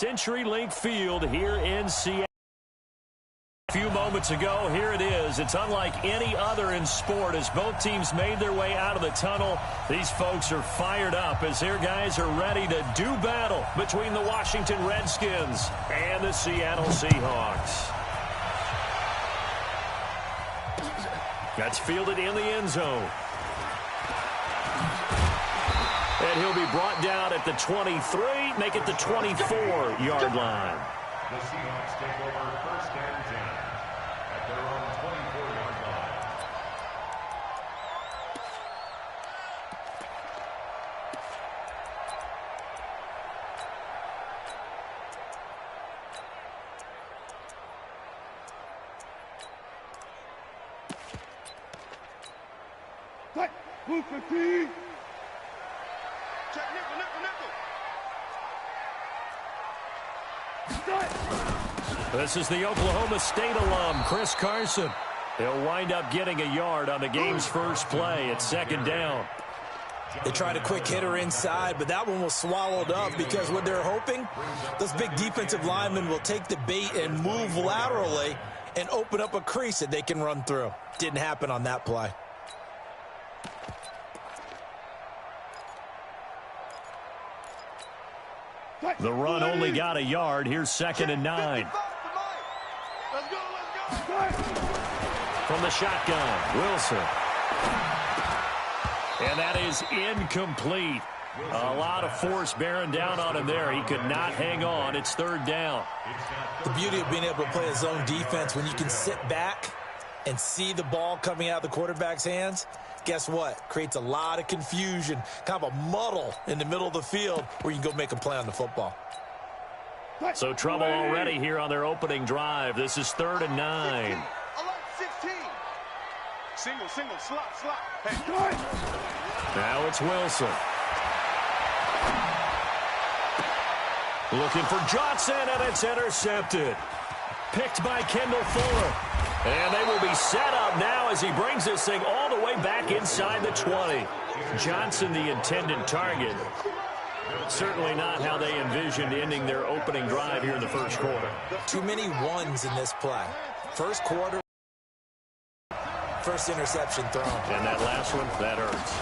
CenturyLink Field here in Seattle. A few moments ago, here it is. It's unlike any other in sport as both teams made their way out of the tunnel. These folks are fired up as their guys are ready to do battle between the Washington Redskins and the Seattle Seahawks. That's fielded in the end zone. And he'll be brought down at the 23, make it the 24-yard line. The Seahawks take over first and 10 at their own 24-yard line. Move 15. Check nickel. This is the Oklahoma State alum, Chris Carson. He'll wind up getting a yard on the game's first play at second down. They tried a quick hitter inside, but that one was swallowed up because what they're hoping, those big defensive linemen will take the bait and move laterally and open up a crease that they can run through. Didn't happen on that play. The run only got a yard. Here's second and 9. Let's go. From the shotgun, Wilson. And that is incomplete. A lot of force bearing down on him there. He could not hang on. It's third down. The beauty of being able to play a zone defense when you can sit back and see the ball coming out of the quarterback's hands, guess what? Creates a lot of confusion, kind of a muddle in the middle of the field where you can go make a play on the football. So trouble already here on their opening drive. This is third and 9. 16. Single, slot. Hey. Now it's Wilson. Looking for Johnson, and it's intercepted. Picked by Kendall Fuller. And they will be set up now as he brings this thing all the way back inside the 20. Johnson, the intended target. Certainly not how they envisioned ending their opening drive here in the first quarter. Too many ones in this play. First quarter, first interception thrown. And that last one, that hurts.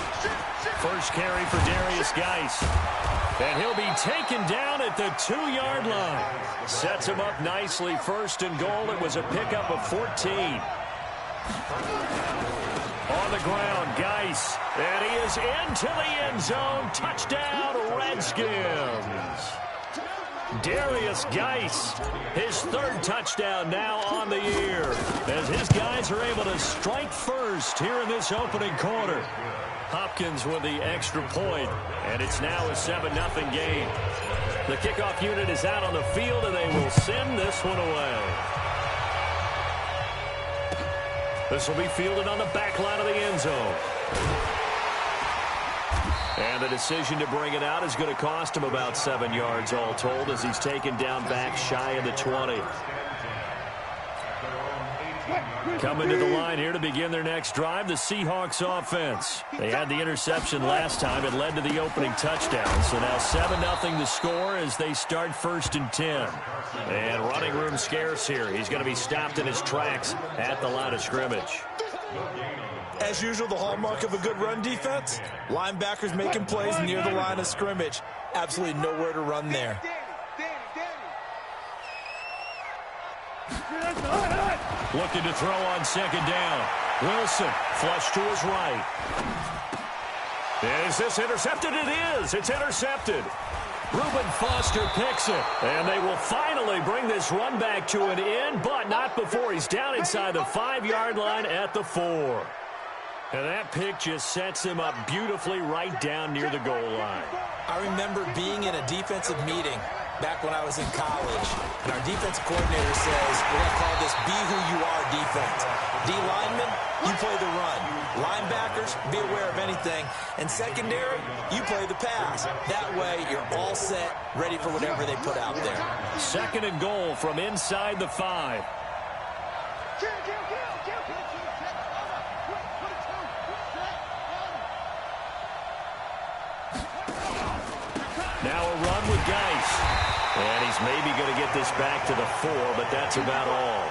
First carry for Darius Geis. And he'll be taken down at the 2-yard line. Sets him up nicely. First and goal. It was a pickup of 14. On the ground, Geis. And he is into the end zone. Touchdown, Redskins. Darius Geis, his third touchdown now on the year, as his guys are able to strike first here in this opening quarter. Hopkins with the extra point, and it's now a 7-0 game. The kickoff unit is out on the field, and they will send this one away. This will be fielded on the back line of the end zone. And the decision to bring it out is going to cost him about 7 yards all told as he's taken down back shy of the 20. Coming to the line here to begin their next drive, the Seahawks offense. They had the interception last time. It led to the opening touchdown. So now 7-0 the score as they start first and 10. And running room scarce here. He's going to be stopped in his tracks at the line of scrimmage. As usual, the hallmark of a good run defense, linebackers making plays near the line of scrimmage. Absolutely nowhere to run there. Looking to throw on second down. Wilson, flush to his right. Is this intercepted? It is. It's intercepted. Reuben Foster picks it. And they will finally bring this run back to an end, but not before he's down inside the 5-yard line at the 4. And that pick just sets him up beautifully right down near the goal line. I remember being in a defensive meeting back when I was in college, and our defensive coordinator says, we're going to call this be who you are defense. D linemen, you play the run. Linebackers, be aware of anything. And secondary, you play the pass. That way, you're all set, ready for whatever they put out there. Second and goal from inside the 5. Now a run with Geis. And he's maybe going to get this back to the 4, but that's about all.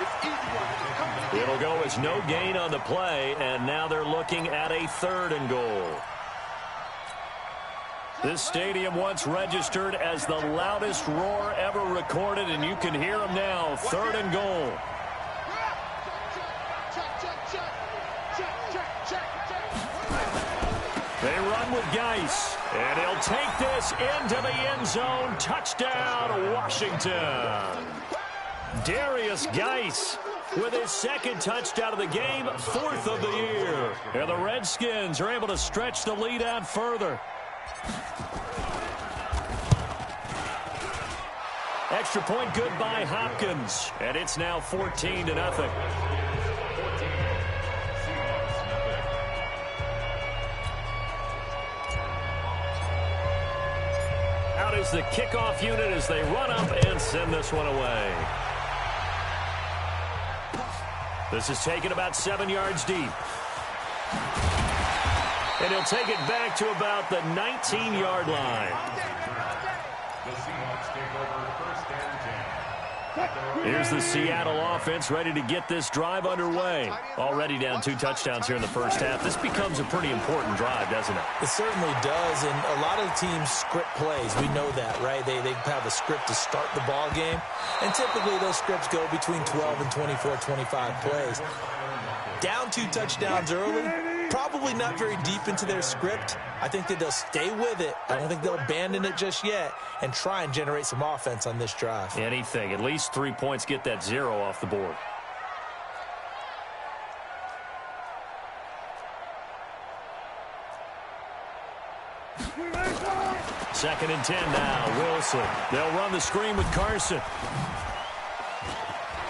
It'll go as no gain on the play, and now they're looking at a 3rd and goal. This stadium once registered as the loudest roar ever recorded, and you can hear them now. 3rd and goal. They run with Geis, and he'll take this into the end zone. Touchdown, Washington. Darius Geis with his 2nd touchdown of the game, 4th of the year. And the Redskins are able to stretch the lead out further. Extra point good by Hopkins, and it's now 14-0. Out is the kickoff unit as they run up and send this one away. This is taken about 7 yards deep. And he'll take it back to about the 19-yard line. The Seahawks take over 1st and 10. Here's the Seattle offense ready to get this drive underway. Already down 2 touchdowns here in the first half. This becomes a pretty important drive, doesn't it? It certainly does, and a lot of the teams script plays. We know that, right? They have a script to start the ball game, and typically those scripts go between 12 and 24, 25 plays. Down 2 touchdowns early, probably not very deep into their script. I think that they'll stay with it. I don't think they'll abandon it just yet and try and generate some offense on this drive. Anything. At least 3 points, get that 0 off the board. Second and 10 now. Wilson. They'll run the screen with Carson.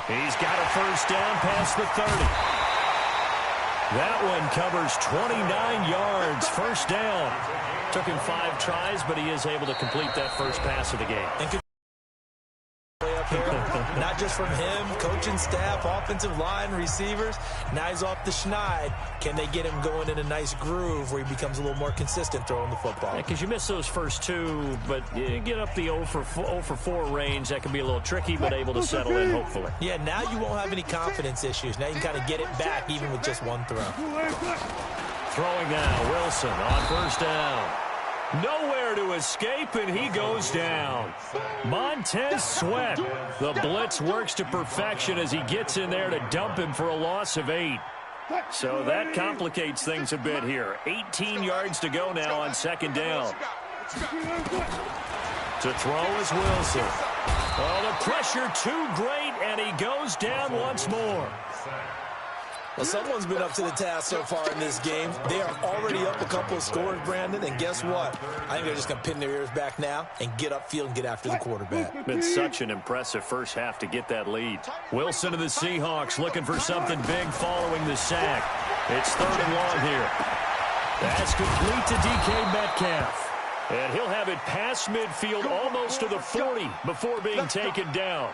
He's got a first down past the 30. That one covers 29 yards. First down. Took him 5 tries, but he is able to complete that first pass of the game. Not just from him, coaching staff, offensive line, receivers. Now he's off the schneid. Can they get him going in a nice groove where he becomes a little more consistent throwing the football? Because you miss those first 2, but you get up the 0 for 4 range. That can be a little tricky, but able to settle in, hopefully. Yeah, now you won't have any confidence issues. Now you can kind of get it back even with just 1 throw. Throwing now, Wilson on first down. Nowhere to escape, and he goes down. Montez Sweat. The blitz works to perfection as he gets in there to dump him for a loss of 8. So that complicates things a bit here. 18 yards to go now on second down. To throw is Wilson. Oh, the pressure too great, and he goes down once more. Well, someone's been up to the task so far in this game. They are already up a couple of scores, Brandon, and guess what? I think they're just going to pin their ears back now and get upfield and get after the quarterback. Been such an impressive first half to get that lead. Wilson of the Seahawks looking for something big following the sack. It's 3rd and long here. That's complete to DK Metcalf. And he'll have it past midfield almost to the 40 before being taken down.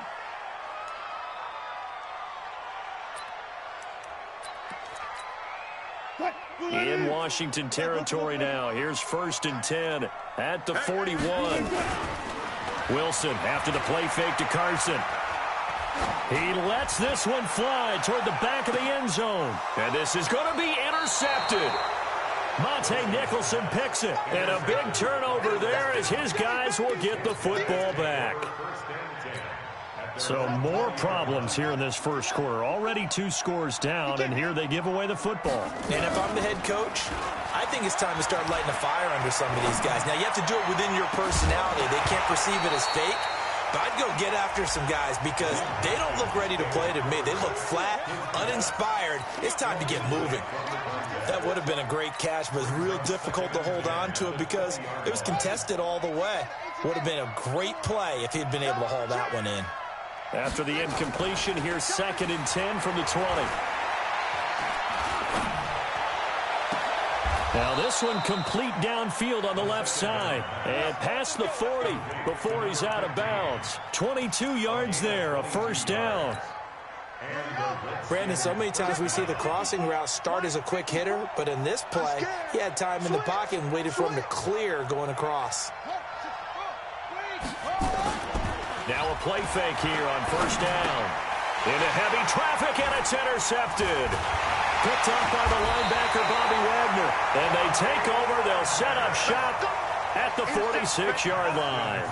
In Washington territory now. Here's 1st and 10 at the 41. Wilson after the play fake to Carson. He lets this one fly toward the back of the end zone. And this is going to be intercepted. Monte Nicholson picks it. And a big turnover there as his guys will get the football back. So more problems here in this first quarter. Already 2 scores down, and here they give away the football. And if I'm the head coach, I think it's time to start lighting a fire under some of these guys. Now, you have to do it within your personality. They can't perceive it as fake. But I'd go get after some guys because they don't look ready to play to me. They look flat, uninspired. It's time to get moving. That would have been a great catch, but it's real difficult to hold on to it because it was contested all the way. Would have been a great play if he'd been able to haul that one in. After the incompletion, here's 2nd and 10 from the 20. Now this one complete downfield on the left side. And past the 40 before he's out of bounds. 22 yards there, a first down. Brandon, so many times we see the crossing route start as a quick hitter, but in this play, he had time in the pocket and waited for him to clear going across. Now a play fake here on first down. Into heavy traffic, and it's intercepted. Picked off by the linebacker, Bobby Wagner. And they take over. They'll set up shop at the 46-yard line.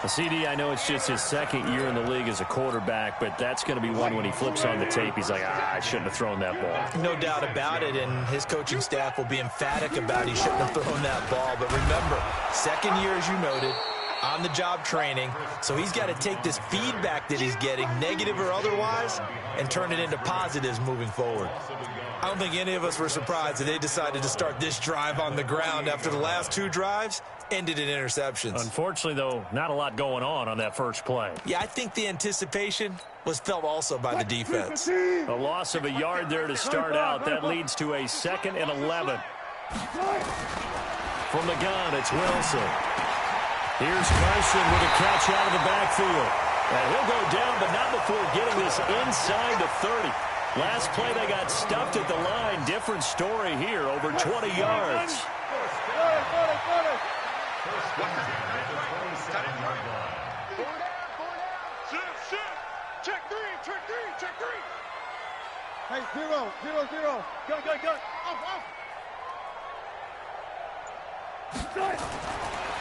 CD, I know it's just his second year in the league as a quarterback, but that's going to be one when he flips on the tape, he's like, I shouldn't have thrown that ball. No doubt about it, and his coaching staff will be emphatic about he shouldn't have thrown that ball. But remember, second year, as you noted, on-the-job training, so he's got to take this feedback that he's getting, negative or otherwise, and turn it into positives moving forward. I don't think any of us were surprised that they decided to start this drive on the ground after the last two drives ended in interceptions. Unfortunately, though, not a lot going on that first play. Yeah, I think the anticipation was felt also by the defense. A loss of a yard there to start out. That leads to a 2nd and 11. From the gun, it's Wilson. Here's Carson with a catch out of the backfield. And he'll go down, but not before getting this inside the 30. Last play, they got stuffed at the line. Different story here, over 20 yards. Check three. Hey, 0, 0, 0. Go. Off.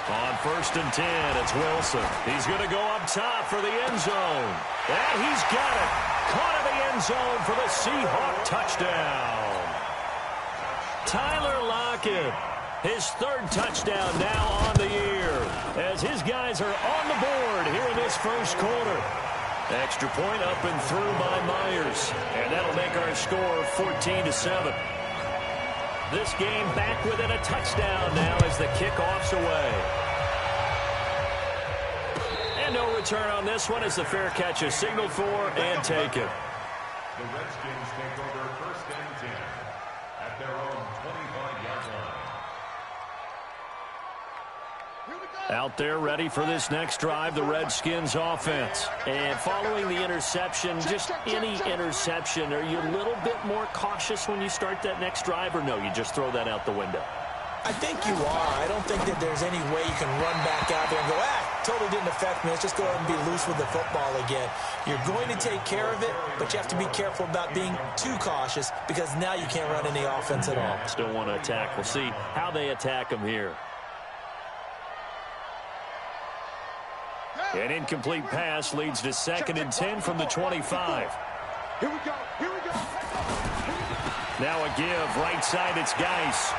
On 1st and 10, it's Wilson. He's going to go up top for the end zone. And he's got it. Caught in the end zone for the Seahawk touchdown. Tyler Lockett, his 3rd touchdown now on the year, as his guys are on the board here in this first quarter. Extra point up and through by Myers, and that'll make our score 14-7. This game back within a touchdown now as the kickoff's away. And no return on this one as the fair catch is signaled for and taken. The Redskins take over 1st and 10 at their own 25-yard line. Out there ready for this next drive, the Redskins offense. And following the interception, just any interception, are you a little bit more cautious when you start that next drive, or no, you just throw that out the window? I think you are. I don't think that there's any way you can run back out there and go, totally didn't affect me. Let's just go ahead and be loose with the football again. You're going to take care of it, but you have to be careful about being too cautious because now you can't run any offense at all. Still want to attack. We'll see how they attack them here. An incomplete pass leads to 2nd and 10 from the 25. Here we go. Now a give. Right side, it's Geis.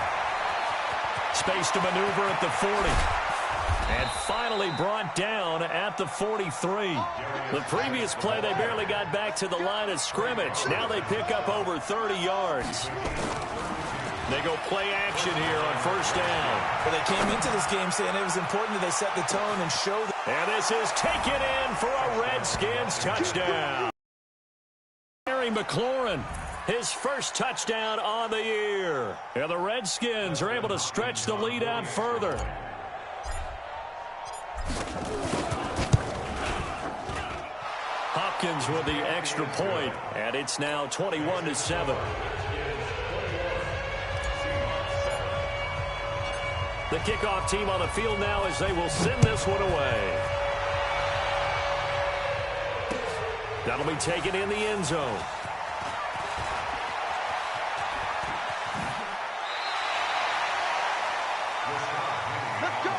Space to maneuver at the 40. And finally brought down at the 43. The previous play, they barely got back to the line of scrimmage. Now they pick up over 30 yards. They go play action here on 1st down. Well, they came into this game saying it was important that they set the tone and show that. And this is taken in for a Redskins touchdown. Harry McLaurin, his 1st touchdown on the year. And the Redskins are able to stretch the lead out further. Hopkins with the extra point, and it's now 21-7. The kickoff team on the field now as they will send this one away. That'll be taken in the end zone. Let's go.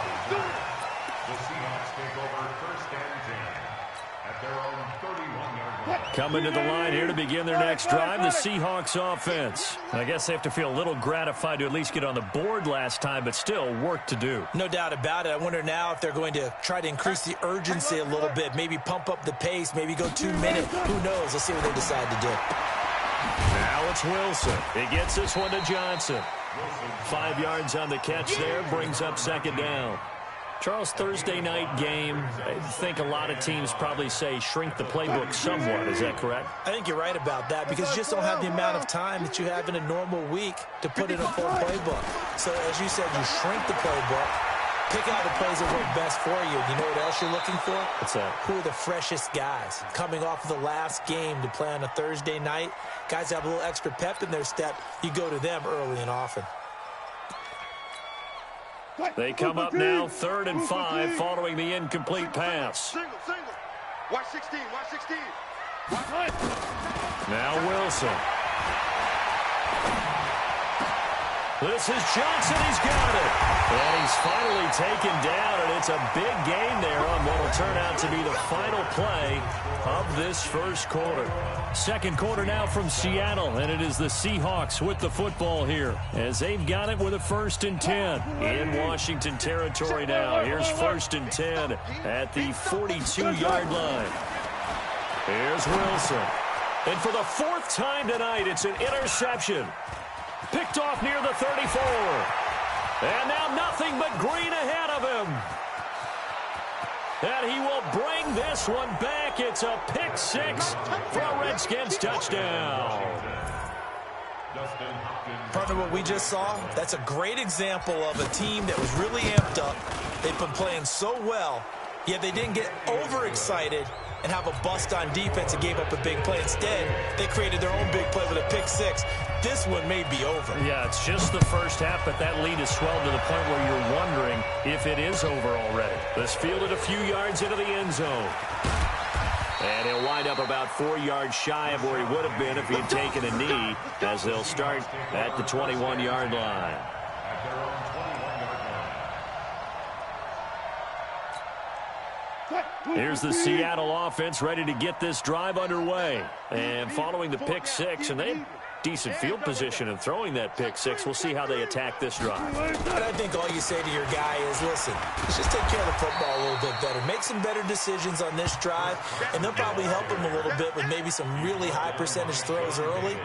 The Seahawks take over 1st and 10 at their own 31-yard line. Coming to the line here to begin their next drive, the Seahawks offense. I guess they have to feel a little gratified to at least get on the board last time, but still work to do. No doubt about it. I wonder now if they're going to try to increase the urgency a little bit, maybe pump up the pace, maybe go 2 minutes. Who knows? Let's see what they decide to do. Now it's Wilson. He gets this one to Johnson. 5 yards on the catch there, brings up 2nd down. Charles, Thursday night game, I think a lot of teams probably say shrink the playbook somewhat. Is that correct? I think you're right about that because you just don't have the amount of time that you have in a normal week to put in a full playbook. So, as you said, you shrink the playbook, pick out the plays that work best for you. You know what else you're looking for? What's that? Who are the freshest guys coming off of the last game to play on a Thursday night? Guys have a little extra pep in their step. You go to them early and often. They come up now 3rd and 5 following the incomplete pass. Single. Watch 16. Now Wilson. This is Johnson. He's got it. And he's finally taken down, and it's a big gain there on what will turn out to be the final play of this first quarter. Second quarter now from Seattle, and it is the Seahawks with the football here as they've got it with a 1st and 10 in Washington territory now. Here's 1st and 10 at the 42-yard line. Here's Wilson. And for the 4th time tonight, it's an interception. Picked off near the 34. And now nothing but green ahead of him. And he will bring this one back. It's a pick 6 for a Redskins touchdown. Partner, what we just saw, that's a great example of a team that was really amped up. They've been playing so well, yet they didn't get overexcited and have a bust on defense and gave up a big play. Instead, they created their own big play with a pick 6. This one may be over. Yeah, it's just the first half, but that lead has swelled to the point where you're wondering if it is over already. This fielded a few yards into the end zone. And he'll wind up about 4 yards shy of where he would have been if he had taken a knee, as they'll start at the 21-yard line. Here's the Seattle offense ready to get this drive underway. And following the pick 6, and they have decent field position in throwing that pick 6. We'll see how they attack this drive. And I think all you say to your guy is, listen, let's just take care of the football a little bit better. Make some better decisions on this drive, and they'll probably help him a little bit with maybe some really high percentage throws early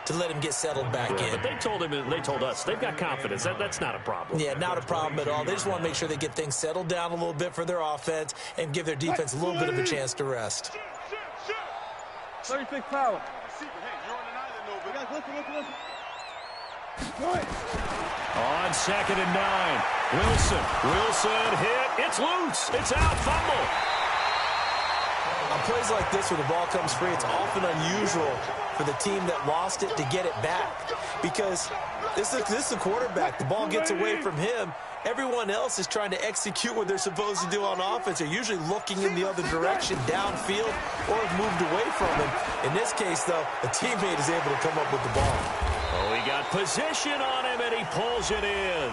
to let him get settled back in. But they told him, and they told us, they've got confidence. That's not a problem. Yeah, not a problem at all. They just want to make sure they get things settled down a little bit for their offense and give their defense a little bit of a chance to rest. 36 power. Guys, listen. On 2nd and 9, Wilson hit. It's loose. It's out. Fumble. On plays like this where the ball comes free, it's often unusual for the team that lost it to get it back, because this is the quarterback. The ball gets away from him. Everyone else is trying to execute what they're supposed to do on offense. They're usually looking in the other direction, downfield, or have moved away from him. In this case, though, a teammate is able to come up with the ball. Oh, he got position on him, and he pulls it in.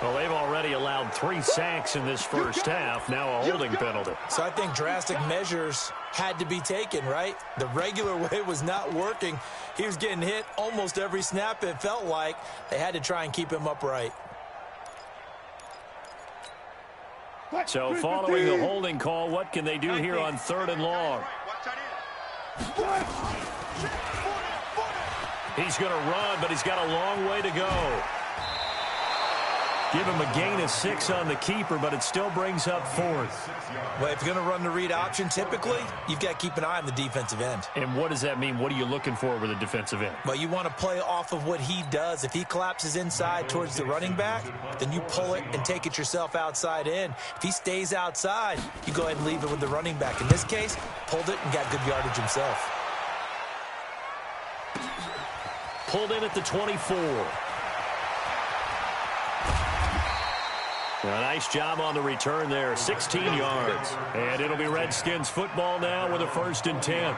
Well, they've already allowed 3 sacks in this first half. Now a holding penalty. So I think drastic measures had to be taken, right? The regular way was not working. He was getting hit almost every snap, it felt like. They had to try and keep him upright. So following the holding call, what can they do here on 3rd and long? He's going to run, but he's got a long way to go. Give him a gain of 6 on the keeper, but it still brings up 4th. Well, if you're going to run the read option, typically, you've got to keep an eye on the defensive end. And what does that mean? What are you looking for with a defensive end? Well, you want to play off of what he does. If he collapses inside towards the running back, then you pull it and take it yourself outside in. If he stays outside, you go ahead and leave it with the running back. In this case, pulled it and got good yardage himself. Pulled in at the 24. A nice job on the return there, 16 yards. And it'll be Redskins football now with a 1st and 10.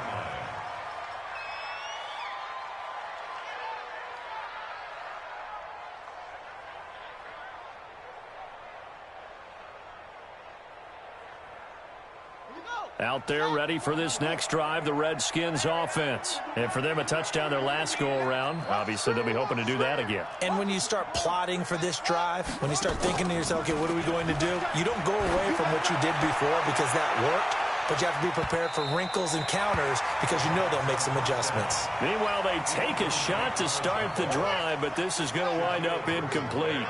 Out there ready for this next drive, the Redskins offense. And for them, a touchdown their last go-around. Obviously, they'll be hoping to do that again. And when you start plotting for this drive, when you start thinking to yourself, okay, what are we going to do? You don't go away from what you did before because that worked, but you have to be prepared for wrinkles and counters because you know they'll make some adjustments. Meanwhile, they take a shot to start the drive, but this is going to wind up incomplete.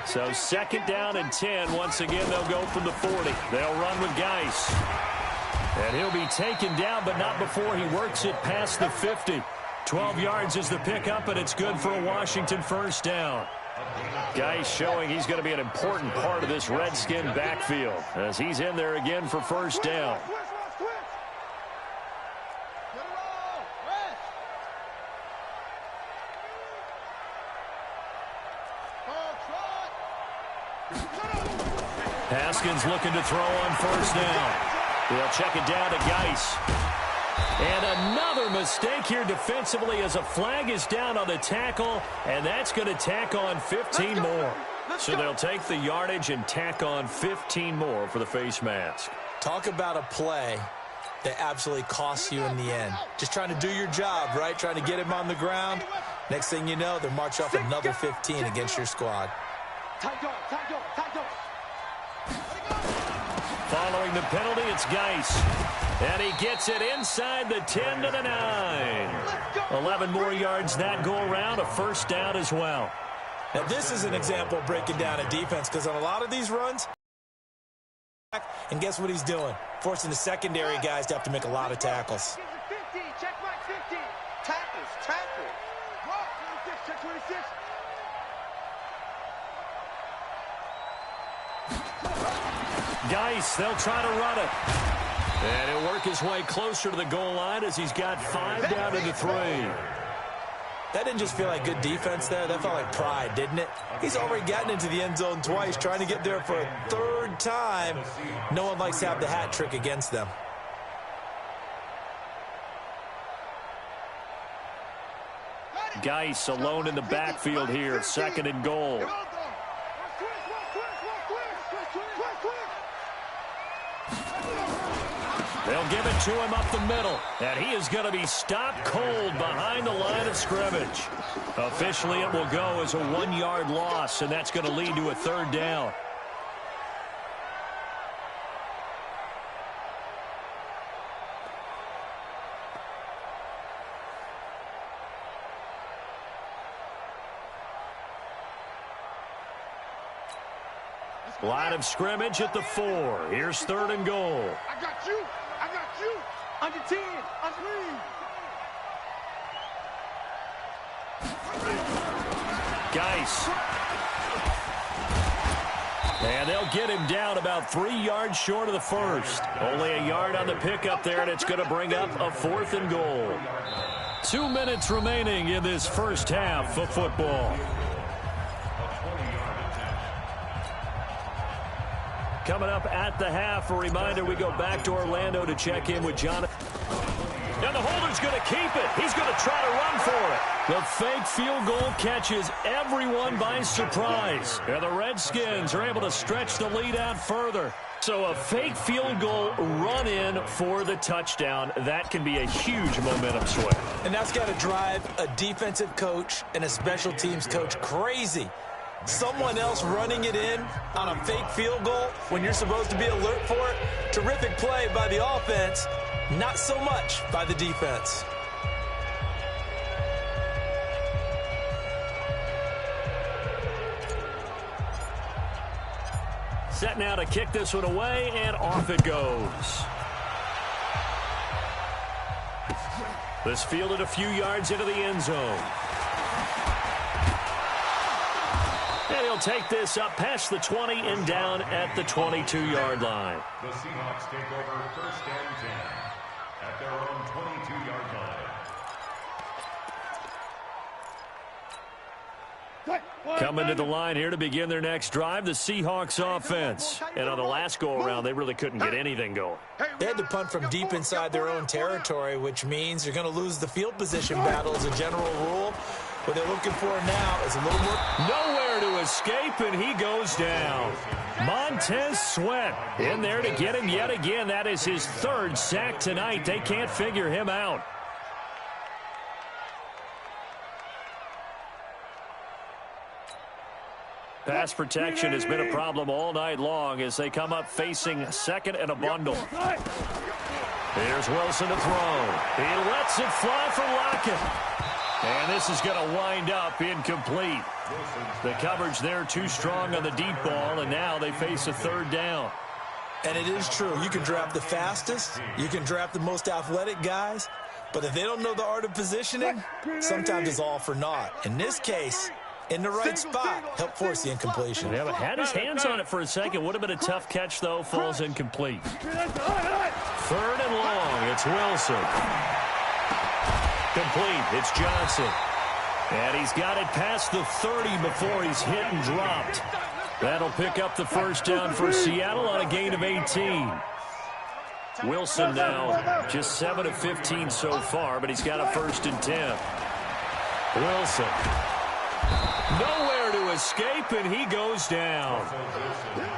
So 2nd down and 10. Once again, they'll go from the 40. They'll run with Geis. And he'll be taken down, but not before he works it past the 50. 12 yards is the pickup, and it's good for a Washington 1st down. Geis showing he's going to be an important part of this Redskin backfield as he's in there again for 1st down. Control! Redskins looking to throw on first down. They'll check it down to Geis. And another mistake here defensively as a flag is down on the tackle, and that's going to tack on 15 more. So they'll take the yardage and tack on 15 more for the face mask. Talk about a play that absolutely costs you in the end. Just trying to do your job, right? Trying to get him on the ground. Next thing you know, they're marching off another 15 against your squad. Following the penalty, it's Geis. And he gets it inside the 10 to the 9. 11 more yards that go around, a first down as well. Now, this is an example of breaking down a defense, because on a lot of these runs, and guess what he's doing? Forcing the secondary guys to have to make a lot of tackles. Check mark 50. Tackles. 26, check 26. Geis, they'll try to run it. And he'll work his way closer to the goal line as he's got 5 down into 3. That didn't just feel like good defense there. That felt like pride, didn't it? He's already gotten into the end zone twice, trying to get there for a third time. No one likes to have the hat trick against them. Geis alone in the backfield here, 2nd and goal. They'll give it to him up the middle, and he is going to be stopped cold behind the line of scrimmage. Officially, it will go as a 1-yard loss, and that's going to lead to a 3rd down. Line of scrimmage at the 4. Here's 3rd and goal. I got you. Under 10. On 3. Geis. And they'll get him down about 3 yards short of the first. Only a yard on the pickup there, and it's going to bring up a 4th and goal. 2 minutes remaining in this first half of football. Coming up at the half, a reminder, we go back to Orlando to check in with Jonathan. And the holder's going to keep it. He's going to try to run for it. The fake field goal catches everyone by surprise. And the Redskins are able to stretch the lead out further. So a fake field goal run in for the touchdown. That can be a huge momentum swing. And that's got to drive a defensive coach and a special teams coach crazy. Someone else running it in on a fake field goal when you're supposed to be alert for it. Terrific play by the offense, not so much by the defense. Set now to kick this one away, and off it goes. This fielded a few yards into the end zone. And he'll take this up past the 20 and down at the 22-yard line. The Seahawks take over 1st and 10 at their own 22-yard line. Coming to the line here to begin their next drive, the Seahawks offense. And on the last go-around, they really couldn't get anything going. They had to punt from deep inside their own territory, which means you're going to lose the field position battle as a general rule. What they're looking for now is a little more. Nowhere to escape, and he goes down. Montez Sweat in there to get him yet again. That is his 3rd sack tonight. They can't figure him out. Pass protection has been a problem all night long as they come up facing 2nd and a bundle. Here's Wilson to throw. He lets it fly for Lockett. And this is going to wind up incomplete. The coverage there too strong on the deep ball, and now they face a 3rd down. And it is true. You can draft the fastest. You can draft the most athletic guys. But if they don't know the art of positioning, sometimes it's all for naught. In this case, in the right spot, help force the incompletion. Yeah, but had his hands on it for a second. Would have been a tough catch, though. Falls incomplete. 3rd and long. It's Wilson. Complete. It's Johnson. And he's got it past the 30 before he's hit and dropped. That'll pick up the first down for Seattle on a gain of 18. Wilson now just 7 of 15 so far, but he's got a 1st and 10. Wilson. Nowhere to escape, and he goes down.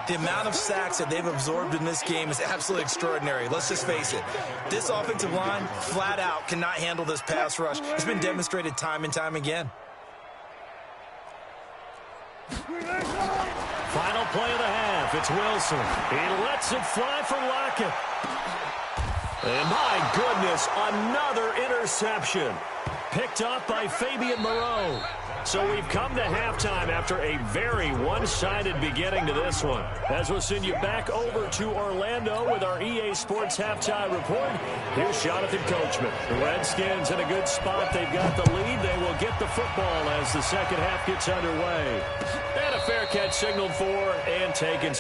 The amount of sacks that they've absorbed in this game is absolutely extraordinary. Let's just face it. This offensive line, flat out, cannot handle this pass rush. It's been demonstrated time and time again. Final play of the half. It's Wilson. He lets it fly for Lockett. And my goodness, another interception. Picked up by Fabian Moreau. So we've come to halftime after a very one-sided beginning to this one. As we'll send you back over to Orlando with our EA Sports Halftime Report, here's Jonathan Coachman. The Redskins in a good spot. They've got the lead. They will get the football as the second half gets underway. And a fair catch signaled for and taken.